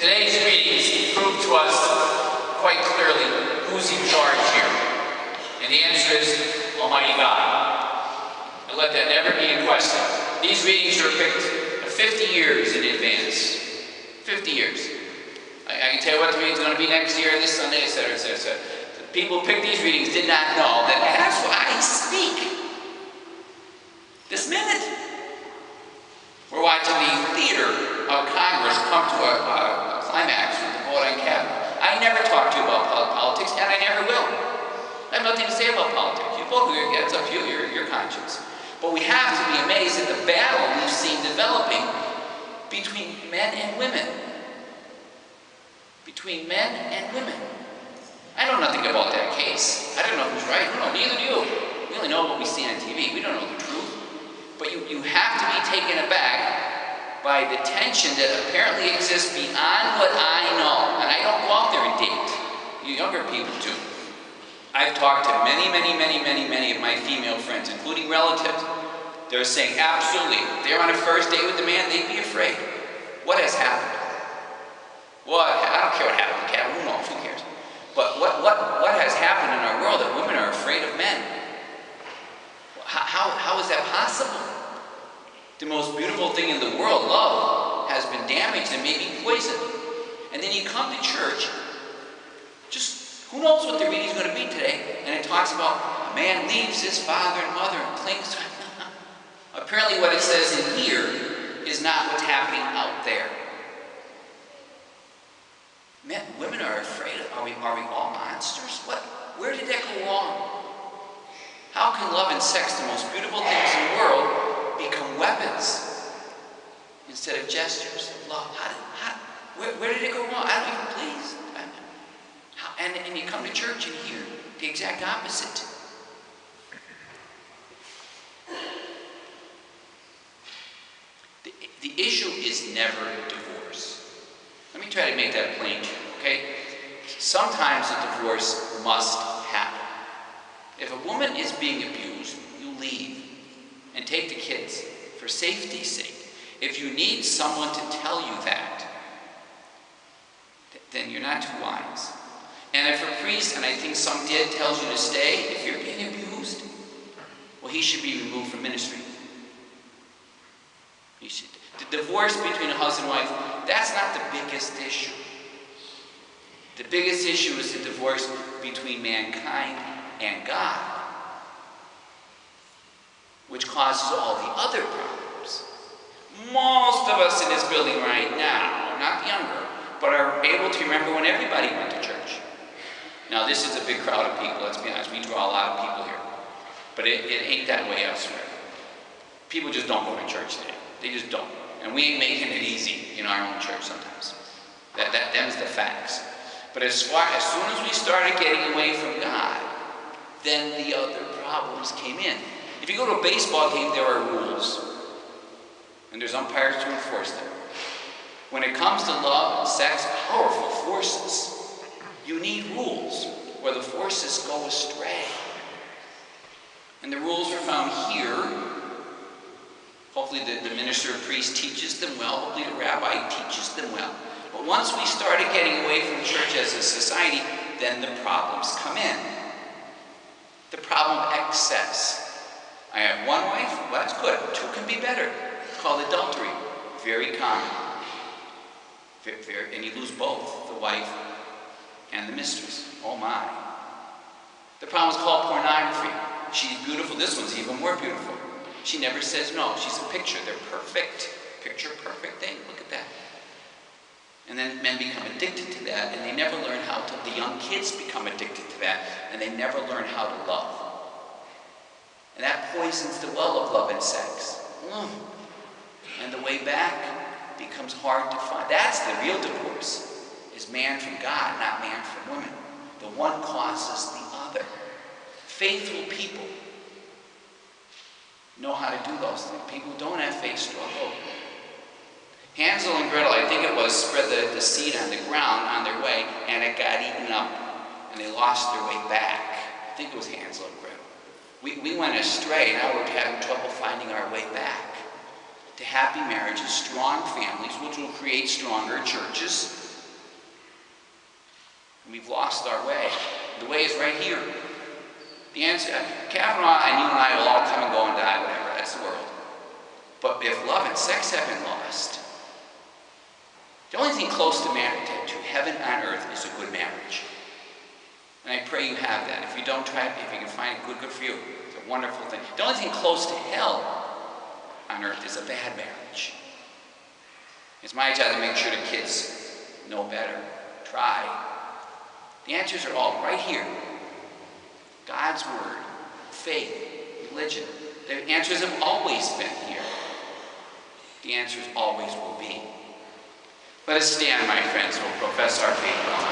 Today's readings prove to us quite clearly who's in charge here. And the answer is Almighty God. And let that never be in question. These readings are picked 50 years in advance. 50 years. I can tell you what the reading's going to be next year, this Sunday, etc., etc., etc. The people who picked these readings did not know that as I speak, this minute, we're watching the theater of Congress come to a climax with the vote on Kavanaugh. I never talk to you about politics, and I never will. I have nothing to say about politics. You vote who you get, it's up to you, your conscience. But we have to be amazed at the battle we've seen developing between men and women. Between men and women. I know nothing about that case. I don't know who's right. No, neither do you. We only know what we see on TV. We don't know the truth. But you have to be taken aback by the tension that apparently exists beyond what I know. And I don't go out there and date. You younger people do. I've talked to many of my female friends, including relatives. They're saying, absolutely, if they're on a first date with the man, they'd be afraid. What has happened? What? I don't care what happened to Kevin. Who knows? Who cares? But what has happened in our world that women are afraid of men? How is that possible? The most beautiful thing in the world, love, has been damaged and maybe poisoned. And then you come to church, just who knows what the reading's going to be today, and it talks about a man leaves his father and mother and clings to Apparently what it says in here is not what's happening out there. Men, women are afraid of, are we all monsters? What? Where did that go wrong? How can love and sex, the most beautiful things in the world, become weapons instead of gestures of love? Where did it go wrong? I don't even please. And you come to church and hear the exact opposite. The issue is never divorce. Let me try to make that plain to you, okay? Sometimes a divorce must happen. If a woman is being abused, you leave and take the kids for safety's sake. If you need someone to tell you that, then you're not too wise. And if a priest, and I think some did, tells you to stay, if you're being abused, well, he should be removed from ministry. He should. The divorce between a husband and wife, that's not the biggest issue. The biggest issue is the divorce between mankind and God, which causes all the other problems. Most of us in this building right now, not younger, but are able to remember when everybody went to church. Now this is a big crowd of people, let's be honest, we draw a lot of people here. But it ain't that way elsewhere. People just don't go to church today. They just don't. And we ain't making it easy in our own church sometimes. Them's the facts. But as soon as we started getting away from God, then the other problems came in. If you go to a baseball game, there are rules. And there's umpires to enforce them. When it comes to love and sex, powerful forces, you need rules, or the forces go astray. And the rules are found here. Hopefully the minister or priest teaches them well. Hopefully the rabbi teaches them well. But once we started getting away from church as a society, then the problems come in. The problem of excess. I have one wife, well, that's good. Two can be better. It's called adultery. Very common. And you lose both, the wife and the mistress. Oh my. The problem is called pornography. She's beautiful. This one's even more beautiful. She never says no. She's a picture. They're perfect. Picture perfect thing. Look at that. And then men become addicted to that, and they never learn how to, the young kids become addicted to that, and they never learn how to love. And that poisons the well of love and sex. And the way back becomes hard to find. That's the real divorce, is man from God, not man from woman. The one causes the other. Faithful people know how to do those things. People who don't have faith struggle. Hansel and Gretel, I think it was, spread the seed on the ground on their way, and it got eaten up, and they lost their way back. I think it was Hansel and Gretel. We went astray, and now we're having trouble finding our way back to happy marriages, strong families, which will create stronger churches, We've lost our way. The way is right here. The answer, Kavanaugh and you and I will all come and go and die, whatever, that's the world. But if love and sex have been lost, the only thing close to marriage, to heaven on earth, is a good marriage. And I pray you have that. If you don't try it, if you can find it, good for you. It's a wonderful thing. The only thing close to hell on earth is a bad marriage. It's my job to make sure the kids know better, try. The answers are all right here. God's word, faith, religion. The answers have always been here. The answers always will be. Let us stand, my friends. We'll profess our faith.